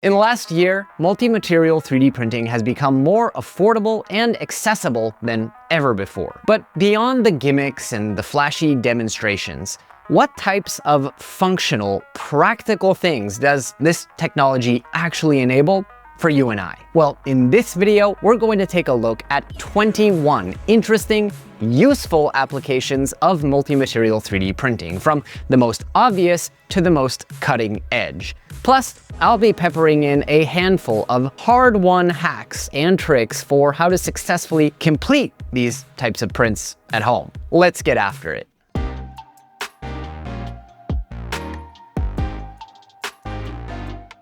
In the last year, multi-material 3D printing has become more affordable and accessible than ever before. But beyond the gimmicks and the flashy demonstrations, what types of functional, practical things does this technology actually enable for you and I? Well, in this video, we're going to take a look at 21 interesting, useful applications of multi-material 3D printing, from the most obvious to the most cutting edge. Plus, I'll be peppering in a handful of hard-won hacks and tricks for how to successfully complete these types of prints at home. Let's get after it.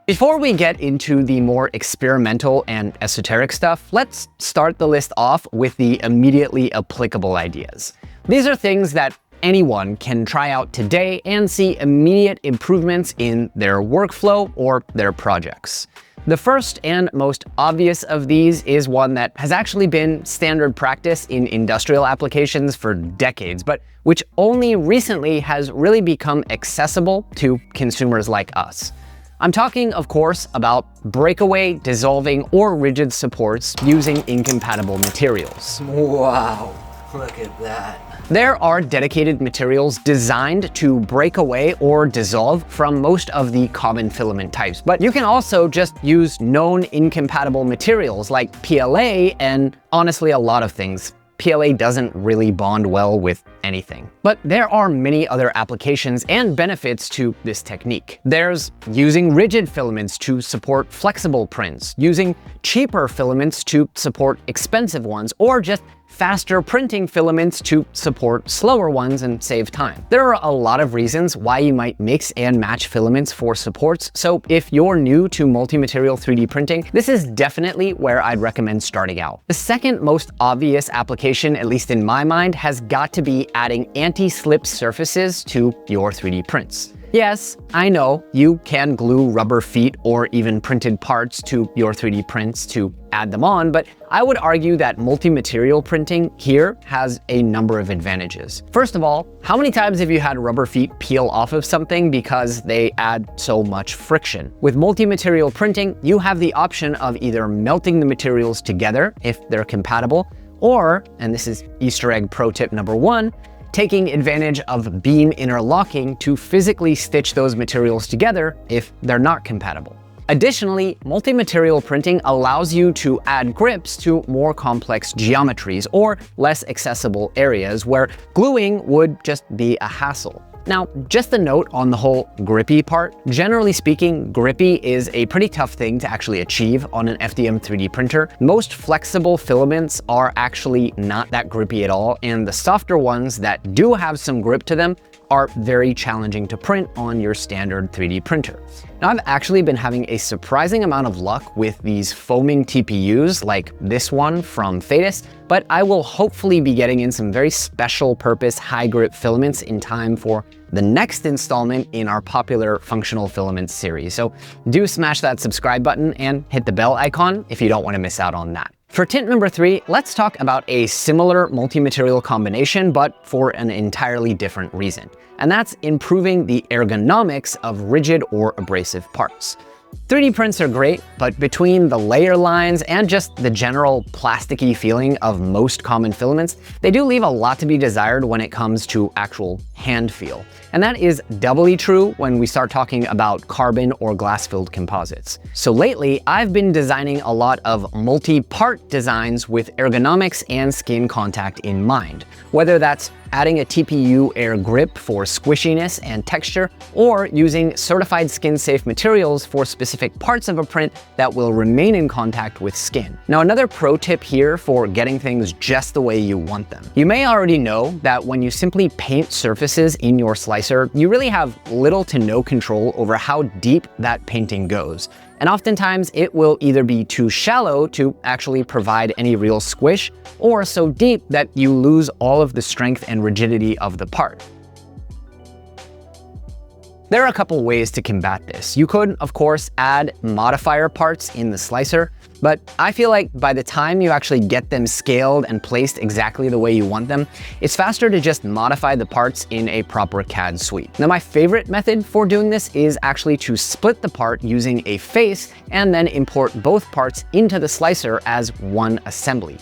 Before we get into the more experimental and esoteric stuff, let's start the list off with the immediately applicable ideas. These are things that anyone can try out today and see immediate improvements in their workflow or their projects. The first and most obvious of these is one that has actually been standard practice in industrial applications for decades, but which only recently has really become accessible to consumers like us. I'm talking, of course, about breakaway, dissolving, or rigid supports using incompatible materials. Wow, look at that. There are dedicated materials designed to break away or dissolve from most of the common filament types, but you can also just use known incompatible materials like PLA and honestly a lot of things. PLA doesn't really bond well with anything. But there are many other applications and benefits to this technique. There's using rigid filaments to support flexible prints, using cheaper filaments to support expensive ones, or just faster printing filaments to support slower ones and save time. There are a lot of reasons why you might mix and match filaments for supports, so if you're new to multi-material 3D printing, this is definitely where I'd recommend starting out. The second most obvious application, at least in my mind, has got to be adding anti-slip surfaces to your 3D prints. Yes, I know you can glue rubber feet or even printed parts to your 3D prints to add them on, but I would argue that multi-material printing here has a number of advantages. First of all, how many times have you had rubber feet peel off of something because they add so much friction? With multi-material printing, you have the option of either melting the materials together if they're compatible, or, and this is Easter egg pro tip number 1, taking advantage of beam interlocking to physically stitch those materials together if they're not compatible. Additionally, multi-material printing allows you to add grips to more complex geometries or less accessible areas where gluing would just be a hassle. Now, just a note on the whole grippy part. Generally speaking, grippy is a pretty tough thing to actually achieve on an FDM 3D printer. Most flexible filaments are actually not that grippy at all, and the softer ones that do have some grip to them are very challenging to print on your standard 3D printer. Now, I've actually been having a surprising amount of luck with these foaming TPUs like this one from Fadis, but I will hopefully be getting in some very special purpose high grip filaments in time for the next installment in our popular functional filaments series. So do smash that subscribe button and hit the bell icon if you don't want to miss out on that. For tip number 3, let's talk about a similar multi-material combination, but for an entirely different reason. And that's improving the ergonomics of rigid or abrasive parts. 3D prints are great, but between the layer lines and just the general plasticky feeling of most common filaments, they do leave a lot to be desired when it comes to actual hand feel. And that is doubly true when we start talking about carbon or glass-filled composites. So lately, I've been designing a lot of multi-part designs with ergonomics and skin contact in mind, whether that's adding a TPU air grip for squishiness and texture, or using certified skin-safe materials for specific parts of a print that will remain in contact with skin. Now, another pro tip here for getting things just the way you want them. You may already know that when you simply paint surfaces in your slicer, you really have little to no control over how deep that painting goes. And oftentimes it will either be too shallow to actually provide any real squish, or so deep that you lose all of the strength and rigidity of the part. There are a couple ways to combat this. You could, of course, add modifier parts in the slicer, but I feel like by the time you actually get them scaled and placed exactly the way you want them, it's faster to just modify the parts in a proper CAD suite. Now, my favorite method for doing this is actually to split the part using a face and then import both parts into the slicer as one assembly.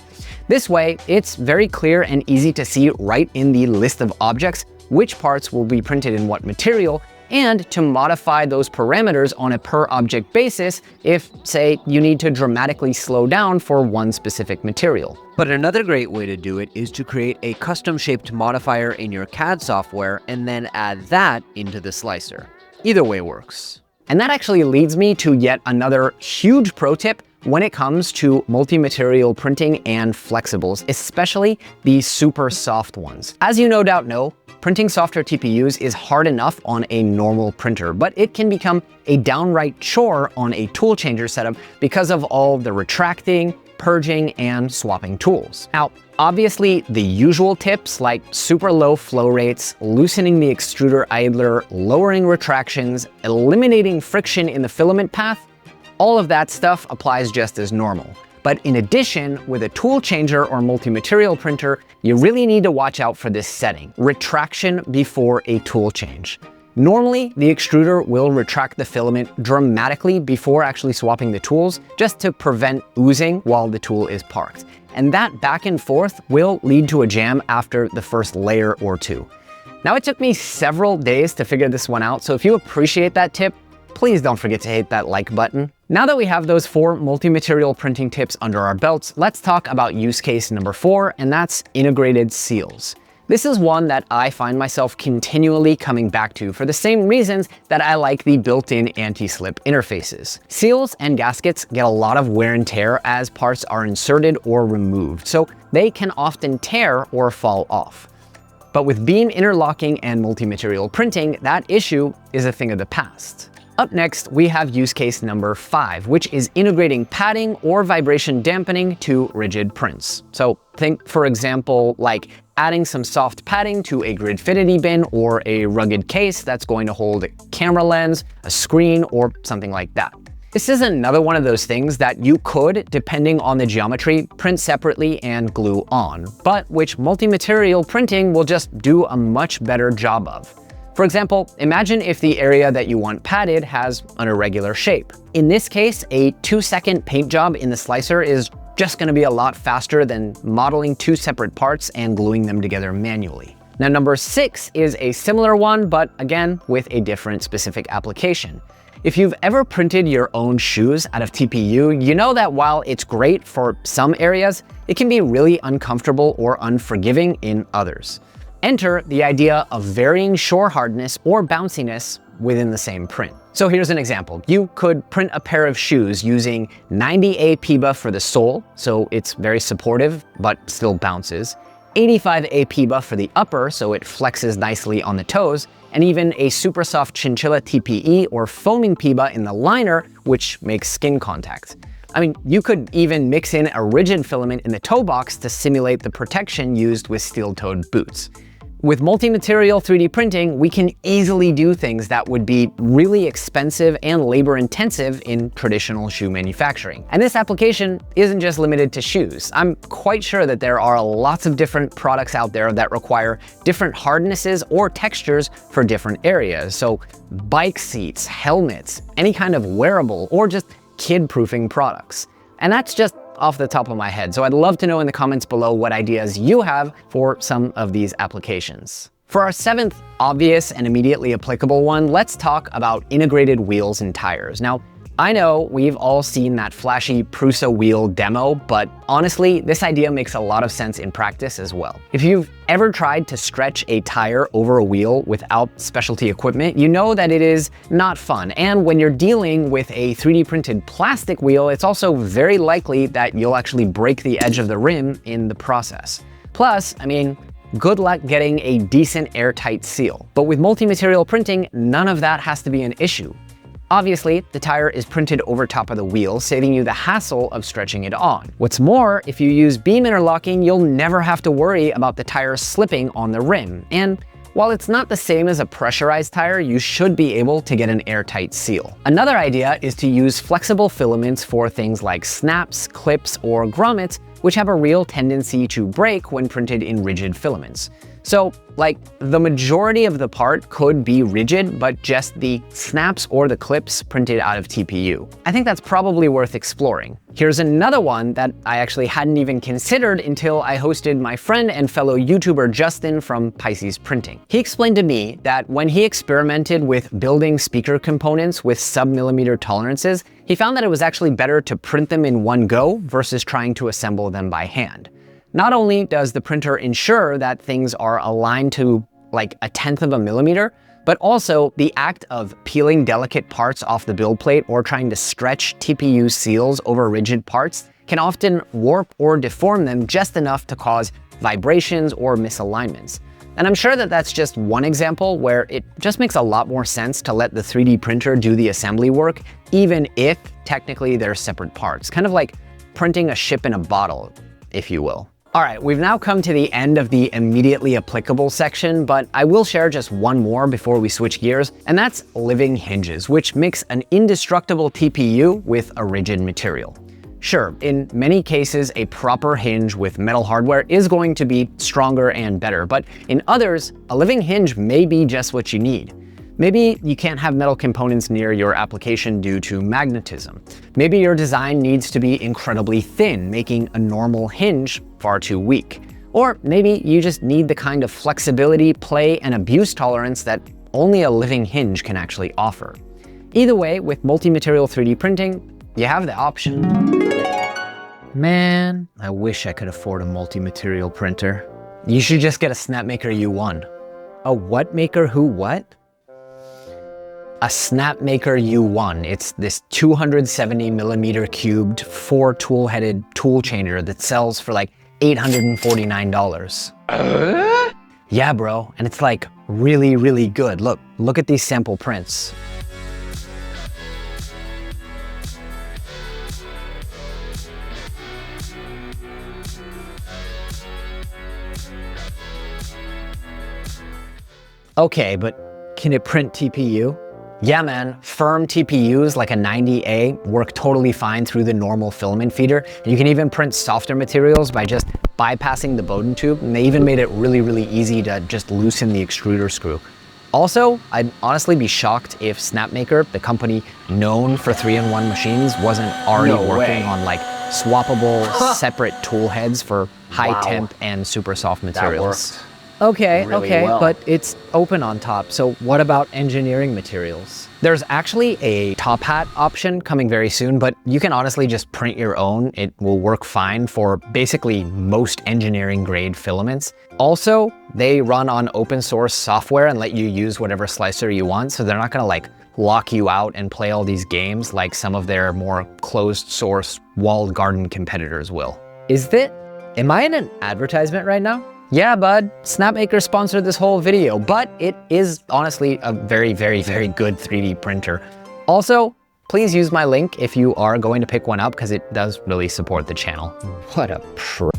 This way, it's very clear and easy to see right in the list of objects which parts will be printed in what material, and to modify those parameters on a per object basis if, say, you need to dramatically slow down for one specific material. But another great way to do it is to create a custom-shaped modifier in your CAD software and then add that into the slicer. Either way works. And that actually leads me to yet another huge pro tip when it comes to multi-material printing and flexibles, especially the super soft ones. As you no doubt know, printing softer TPUs is hard enough on a normal printer, but it can become a downright chore on a tool changer setup because of all the retracting, purging, and swapping tools. Now, obviously, the usual tips like super low flow rates, loosening the extruder idler, lowering retractions, eliminating friction in the filament path, all of that stuff applies just as normal. But in addition, with a tool changer or multi-material printer, you really need to watch out for this setting: retraction before a tool change. Normally, the extruder will retract the filament dramatically before actually swapping the tools, just to prevent oozing while the tool is parked. And that back and forth will lead to a jam after the first layer or two. Now, it took me several days to figure this one out, so if you appreciate that tip, please don't forget to hit that like button. Now that we have those 4 multi-material printing tips under our belts, let's talk about use case number 4, and that's integrated seals. This is one that I find myself continually coming back to for the same reasons that I like the built-in anti-slip interfaces. Seals and gaskets get a lot of wear and tear as parts are inserted or removed, so they can often tear or fall off. But with beam interlocking and multi-material printing, that issue is a thing of the past. Up next, we have use case number 5, which is integrating padding or vibration dampening to rigid prints. So think, for example, like adding some soft padding to a gridfidity bin or a rugged case that's going to hold a camera lens, a screen, or something like that. This is another one of those things that you could, depending on the geometry, print separately and glue on, but which multi-material printing will just do a much better job of. For example, imagine if the area that you want padded has an irregular shape. In this case, a 2-second paint job in the slicer is just going to be a lot faster than modeling 2 separate parts and gluing them together manually. Now, number 6 is a similar one, but again, with a different specific application. If you've ever printed your own shoes out of TPU, you know that while it's great for some areas, it can be really uncomfortable or unforgiving in others. Enter the idea of varying shore hardness or bounciness within the same print. So here's an example. You could print a pair of shoes using 90A PIBA for the sole, so it's very supportive, but still bounces, 85A PIBA for the upper, so it flexes nicely on the toes, and even a super soft chinchilla TPE or foaming PIBA in the liner, which makes skin contact. I mean, you could even mix in a rigid filament in the toe box to simulate the protection used with steel-toed boots. With multi-material 3D printing, we can easily do things that would be really expensive and labor-intensive in traditional shoe manufacturing. And this application isn't just limited to shoes. I'm quite sure that there are lots of different products out there that require different hardnesses or textures for different areas. So bike seats, helmets, any kind of wearable, or just kid-proofing products. And that's just off the top of my head, so I'd love to know in the comments below what ideas you have for some of these applications. For our 7th obvious and immediately applicable one, let's talk about integrated wheels and tires. Now, I know we've all seen that flashy Prusa wheel demo, but honestly, this idea makes a lot of sense in practice as well. If you've ever tried to stretch a tire over a wheel without specialty equipment, you know that it is not fun. And when you're dealing with a 3D printed plastic wheel, it's also very likely that you'll actually break the edge of the rim in the process. Plus, I mean, good luck getting a decent airtight seal. But with multi-material printing, none of that has to be an issue. Obviously, the tire is printed over top of the wheel, saving you the hassle of stretching it on. What's more, if you use beam interlocking, you'll never have to worry about the tire slipping on the rim. And while it's not the same as a pressurized tire, you should be able to get an airtight seal. Another idea is to use flexible filaments for things like snaps, clips, or grommets, which have a real tendency to break when printed in rigid filaments. So, like, the majority of the part could be rigid, but just the snaps or the clips printed out of TPU. I think that's probably worth exploring. Here's another one that I actually hadn't even considered until I hosted my friend and fellow YouTuber Justin from Pisces Printing. He explained to me that when he experimented with building speaker components with sub-millimeter tolerances, he found that it was actually better to print them in one go versus trying to assemble them by hand. Not only does the printer ensure that things are aligned to like 1/10 of a millimeter, but also the act of peeling delicate parts off the build plate or trying to stretch TPU seals over rigid parts can often warp or deform them just enough to cause vibrations or misalignments. And I'm sure that that's just one example where it just makes a lot more sense to let the 3D printer do the assembly work, even if technically they're separate parts. Kind of like printing a ship in a bottle, if you will. All right, we've now come to the end of the immediately applicable section, but I will share just one more before we switch gears, and that's living hinges, which mix an indestructible TPU with a rigid material. Sure, in many cases, a proper hinge with metal hardware is going to be stronger and better, but in others, a living hinge may be just what you need. Maybe you can't have metal components near your application due to magnetism. Maybe your design needs to be incredibly thin, making a normal hinge far too weak. Or maybe you just need the kind of flexibility, play, and abuse tolerance that only a living hinge can actually offer. Either way, with multi-material 3D printing, you have the option. Man, I wish I could afford a multi-material printer. You should just get a Snapmaker U1. A what maker who what? A Snapmaker U1. It's this 270mm cubed, 4-tool-headed tool changer that sells for like $849. Yeah, bro, and it's like really, really good. Look at these sample prints. Okay, but can it print TPU? Yeah, man, firm TPUs like a 90A work totally fine through the normal filament feeder. And you can even print softer materials by just bypassing the Bowden tube. And they even made it really, really easy to just loosen the extruder screw. Also, I'd honestly be shocked if Snapmaker, the company known for 3-in-1 machines, wasn't already working on like swappable separate tool heads for high temp and super soft materials. Okay, really well. But it's open on top, so what about engineering materials? There's actually a top hat option coming very soon, but you can honestly just print your own. It will work fine for basically most engineering grade filaments. Also, they run on open source software and let you use whatever slicer you want, so they're not gonna like lock you out and play all these games like some of their more closed source walled garden competitors will. Am I in an advertisement right now? Yeah, bud, Snapmaker sponsored this whole video, but it is honestly a very, very, very good 3D printer. Also, please use my link if you are going to pick one up because it does really support the channel. What a pro.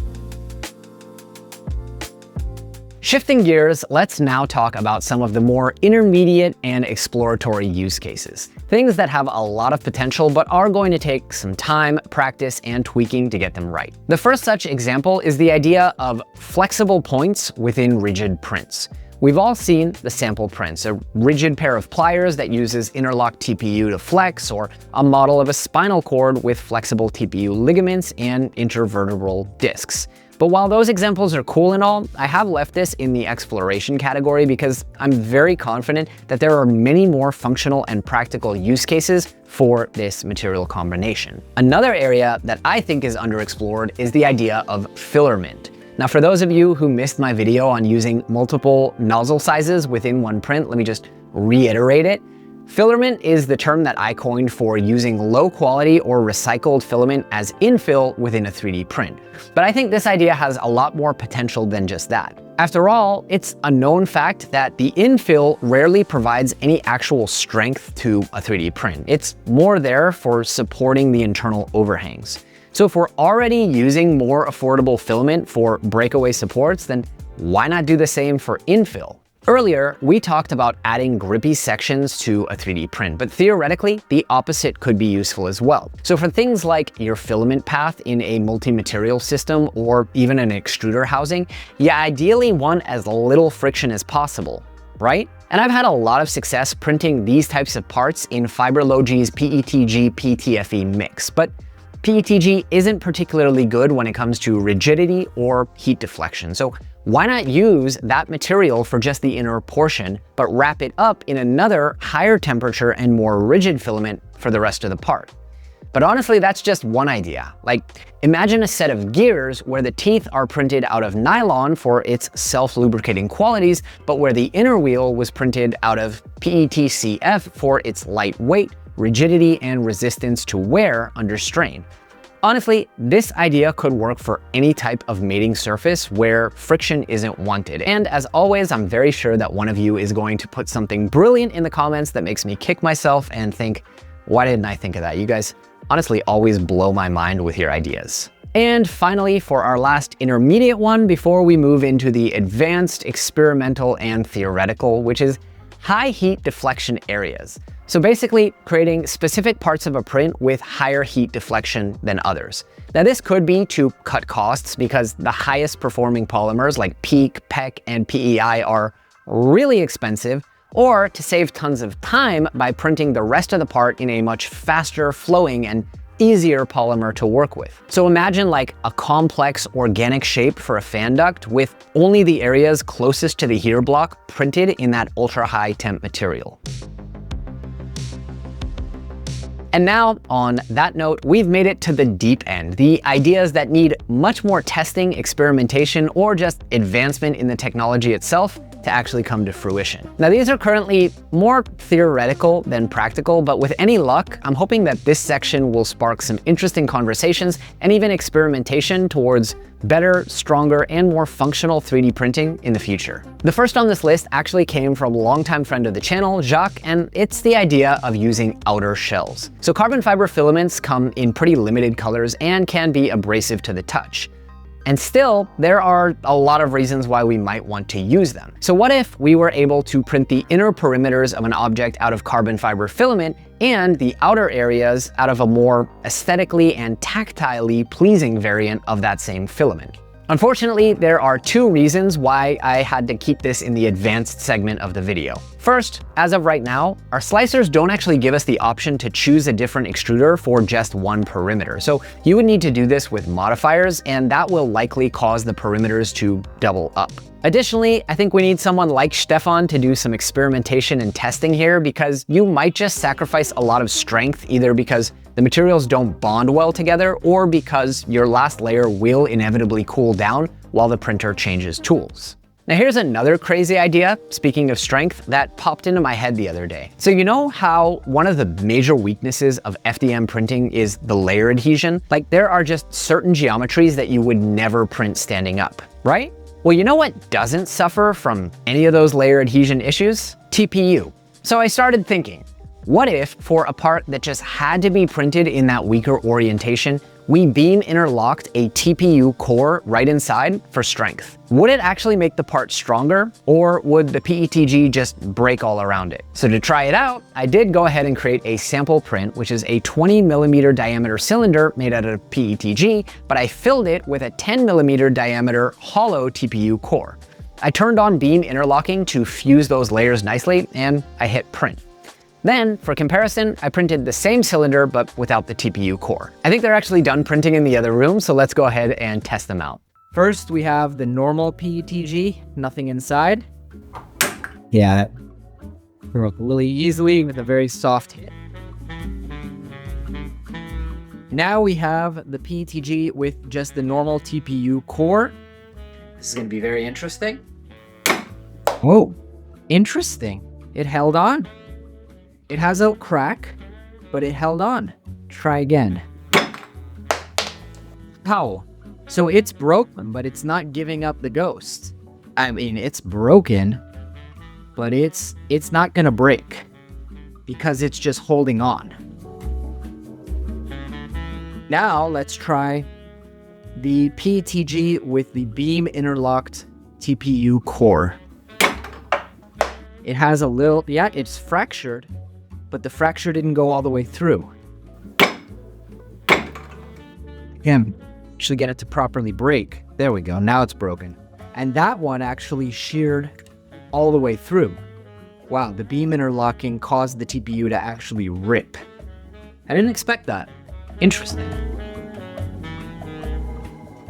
Shifting gears, let's now talk about some of the more intermediate and exploratory use cases. Things that have a lot of potential but are going to take some time, practice, and tweaking to get them right. The first such example is the idea of flexible points within rigid prints. We've all seen the sample prints, a rigid pair of pliers that uses interlock TPU to flex, or a model of a spinal cord with flexible TPU ligaments and intervertebral discs. But while those examples are cool and all, I have left this in the exploration category because I'm very confident that there are many more functional and practical use cases for this material combination. Another area that I think is underexplored is the idea of fillerment. Now, for those of you who missed my video on using multiple nozzle sizes within one print, let me just reiterate it. Fillerment is the term that I coined for using low quality or recycled filament as infill within a 3D print. But I think this idea has a lot more potential than just that. After all, it's a known fact that the infill rarely provides any actual strength to a 3D print. It's more there for supporting the internal overhangs. So if we're already using more affordable filament for breakaway supports, then why not do the same for infill? Earlier, we talked about adding grippy sections to a 3D print, but theoretically, the opposite could be useful as well. So for things like your filament path in a multi-material system or even an extruder housing, you ideally want as little friction as possible, right? And I've had a lot of success printing these types of parts in Fiberlogi's PETG-PTFE mix, but PETG isn't particularly good when it comes to rigidity or heat deflection. So why not use that material for just the inner portion, but wrap it up in another higher temperature and more rigid filament for the rest of the part? But honestly, that's just one idea. Like, imagine a set of gears where the teeth are printed out of nylon for its self-lubricating qualities, but where the inner wheel was printed out of PETCF for its lightweight, rigidity, and resistance to wear under strain. Honestly, this idea could work for any type of mating surface where friction isn't wanted. And as always, I'm very sure that one of you is going to put something brilliant in the comments that makes me kick myself and think, why didn't I think of that? You guys honestly always blow my mind with your ideas. And finally, for our last intermediate one, before we move into the advanced, experimental, and theoretical, which is high heat deflection areas. So basically creating specific parts of a print with higher heat deflection than others. Now this could be to cut costs because the highest performing polymers like PEEK, PEC, and PEI are really expensive, or to save tons of time by printing the rest of the part in a much faster flowing and easier polymer to work with. So imagine like a complex organic shape for a fan duct with only the areas closest to the heater block printed in that ultra high temp material. And now, on that note, we've made it to the deep end, the ideas that need much more testing, experimentation, or just advancement in the technology itself to actually come to fruition. Now, these are currently more theoretical than practical, but with any luck, I'm hoping that this section will spark some interesting conversations and even experimentation towards better, stronger, and more functional 3D printing in the future. The first on this list actually came from a longtime friend of the channel, Jacques, and it's the idea of using outer shells. So carbon fiber filaments come in pretty limited colors and can be abrasive to the touch. And still, there are a lot of reasons why we might want to use them. So what if we were able to print the inner perimeters of an object out of carbon fiber filament and the outer areas out of a more aesthetically and tactilely pleasing variant of that same filament? Unfortunately, there are two reasons why I had to keep this in the advanced segment of the video. First, as of right now, our slicers don't actually give us the option to choose a different extruder for just one perimeter. So you would need to do this with modifiers, and that will likely cause the perimeters to double up. Additionally, I think we need someone like Stefan to do some experimentation and testing here, because you might just sacrifice a lot of strength, either because the materials don't bond well together or because your last layer will inevitably cool down while the printer changes tools. Now here's another crazy idea, speaking of strength, that popped into my head the other day. So you know how one of the major weaknesses of FDM printing is the layer adhesion? Like, there are just certain geometries that you would never print standing up, right? Well, you know what doesn't suffer from any of those layer adhesion issues? TPU. So I started thinking, what if for a part that just had to be printed in that weaker orientation, we beam interlocked a TPU core right inside for strength? Would it actually make the part stronger, or would the PETG just break all around it? So to try it out, I did go ahead and create a sample print, which is a 20mm diameter cylinder made out of PETG, but I filled it with a 10mm diameter hollow TPU core. I turned on beam interlocking to fuse those layers nicely, and I hit print. Then, for comparison, I printed the same cylinder, but without the TPU core. I think they're actually done printing in the other room, so let's go ahead and test them out. First, we have the normal PETG, nothing inside. Yeah, broke really easily with a very soft hit. Now we have the PETG with just the normal TPU core. This is gonna be very interesting. Whoa, interesting. It held on. It has a crack, but it held on. Try again. How? So it's broken, but it's not giving up the ghost. I mean, it's broken, but it's not gonna break because it's just holding on. Now let's try the PETG with the beam interlocked TPU core. It has a little, yeah, it's fractured, but the fracture didn't go all the way through. Again, actually get it to properly break. There we go, now it's broken. And that one actually sheared all the way through. Wow, the beam interlocking caused the TPU to actually rip. I didn't expect that. Interesting.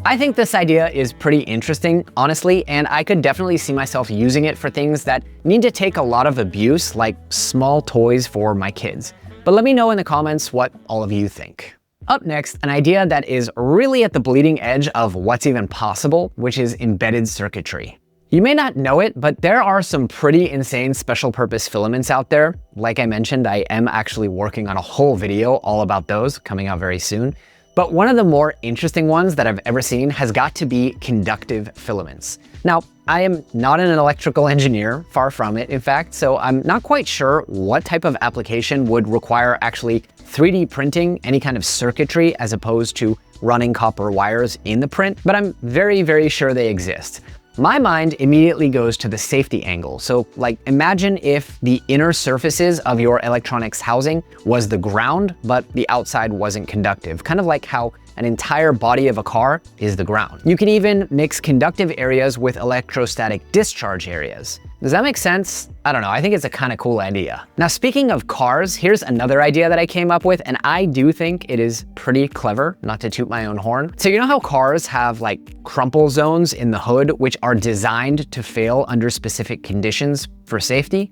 I think this idea is pretty interesting, honestly, and I could definitely see myself using it for things that need to take a lot of abuse, like small toys for my kids. But let me know in the comments what all of you think. Up next, an idea that is really at the bleeding edge of what's even possible, which is embedded circuitry. You may not know it, but there are some pretty insane special purpose filaments out there. Like I mentioned, I am actually working on a whole video all about those coming out very soon. But one of the more interesting ones that I've ever seen has got to be conductive filaments. Now, I am not an electrical engineer, far from it, in fact, so I'm not quite sure what type of application would require actually 3D printing any kind of circuitry as opposed to running copper wires in the print, but I'm very, very sure they exist. My mind immediately goes to the safety angle. So like imagine if the inner surfaces of your electronics housing was the ground, but the outside wasn't conductive, kind of like how an entire body of a car is the ground. You can even mix conductive areas with electrostatic discharge areas. Does that make sense? I don't know, I think it's a kind of cool idea. Now, speaking of cars, here's another idea that I came up with, and I do think it is pretty clever, not to toot my own horn. So you know how cars have like crumple zones in the hood, which are designed to fail under specific conditions for safety?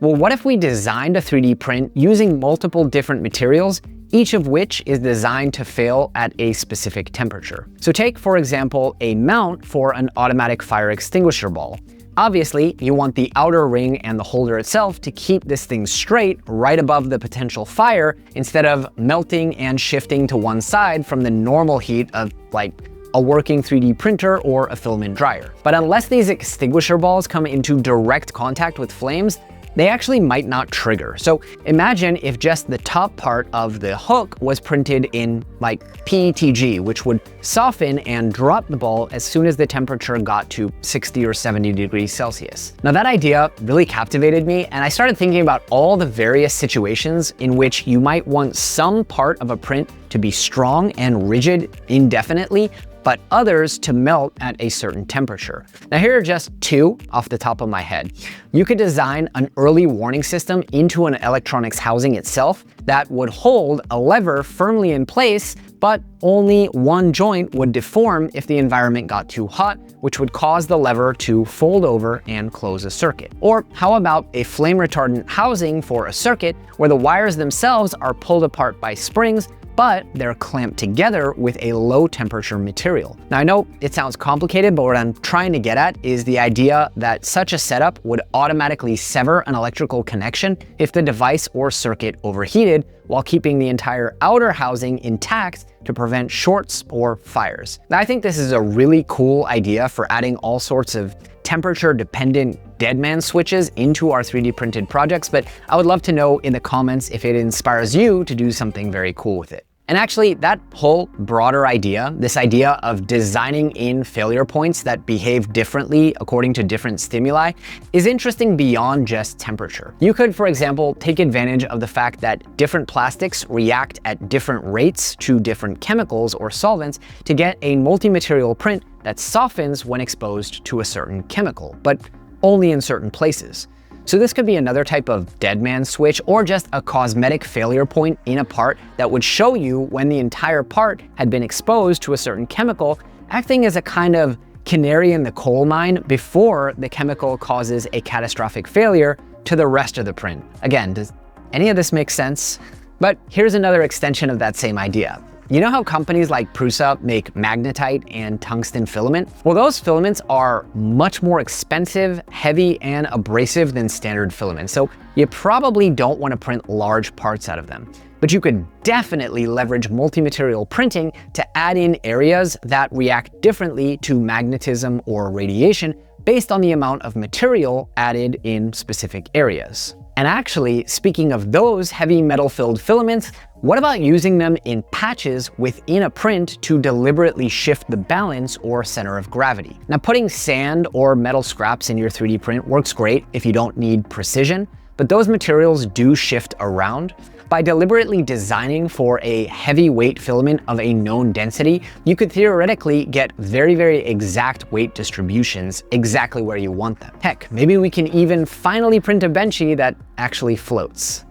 Well, what if we designed a 3D print using multiple different materials, each of which is designed to fail at a specific temperature? So take, for example, a mount for an automatic fire extinguisher ball. Obviously, you want the outer ring and the holder itself to keep this thing straight right above the potential fire instead of melting and shifting to one side from the normal heat of like a working 3D printer or a filament dryer. But unless these extinguisher balls come into direct contact with flames, they actually might not trigger. So imagine if just the top part of the hook was printed in like PETG, which would soften and drop the ball as soon as the temperature got to 60 or 70 degrees Celsius. Now that idea really captivated me, and I started thinking about all the various situations in which you might want some part of a print to be strong and rigid indefinitely, but others to melt at a certain temperature. Now here are just two off the top of my head. You could design an early warning system into an electronics housing itself that would hold a lever firmly in place, but only one joint would deform if the environment got too hot, which would cause the lever to fold over and close a circuit. Or how about a flame retardant housing for a circuit where the wires themselves are pulled apart by springs, but they're clamped together with a low temperature material. Now I know it sounds complicated, but what I'm trying to get at is the idea that such a setup would automatically sever an electrical connection if the device or circuit overheated, while keeping the entire outer housing intact to prevent shorts or fires. Now I think this is a really cool idea for adding all sorts of temperature dependent deadman switches into our 3D printed projects, but I would love to know in the comments if it inspires you to do something very cool with it. And actually, that whole broader idea, this idea of designing in failure points that behave differently according to different stimuli, is interesting beyond just temperature. You could, for example, take advantage of the fact that different plastics react at different rates to different chemicals or solvents to get a multi-material print that softens when exposed to a certain chemical, but only in certain places. So this could be another type of deadman switch, or just a cosmetic failure point in a part that would show you when the entire part had been exposed to a certain chemical, acting as a kind of canary in the coal mine before the chemical causes a catastrophic failure to the rest of the print. Again, does any of this make sense? But here's another extension of that same idea. You know how companies like Prusa make magnetite and tungsten filament? Well, those filaments are much more expensive, heavy, and abrasive than standard filaments, so you probably don't want to print large parts out of them. But you could definitely leverage multi-material printing to add in areas that react differently to magnetism or radiation based on the amount of material added in specific areas. And actually, speaking of those heavy metal-filled filaments, what about using them in patches within a print to deliberately shift the balance or center of gravity? Now, putting sand or metal scraps in your 3D print works great if you don't need precision, but those materials do shift around. By deliberately designing for a heavyweight filament of a known density, you could theoretically get very, very exact weight distributions exactly where you want them. Heck, maybe we can even finally print a benchy that actually floats.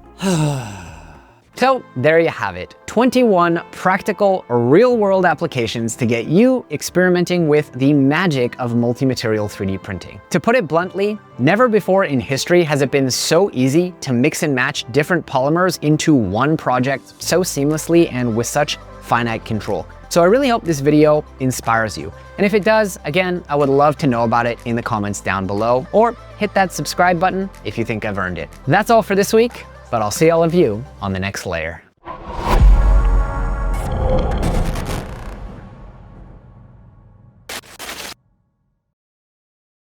So there you have it, 21 practical, real-world applications to get you experimenting with the magic of multi-material 3D printing. To put it bluntly, never before in history has it been so easy to mix and match different polymers into one project so seamlessly and with such finite control. So I really hope this video inspires you. And if it does, again, I would love to know about it in the comments down below, or hit that subscribe button if you think I've earned it. That's all for this week, but I'll see all of you on the next layer.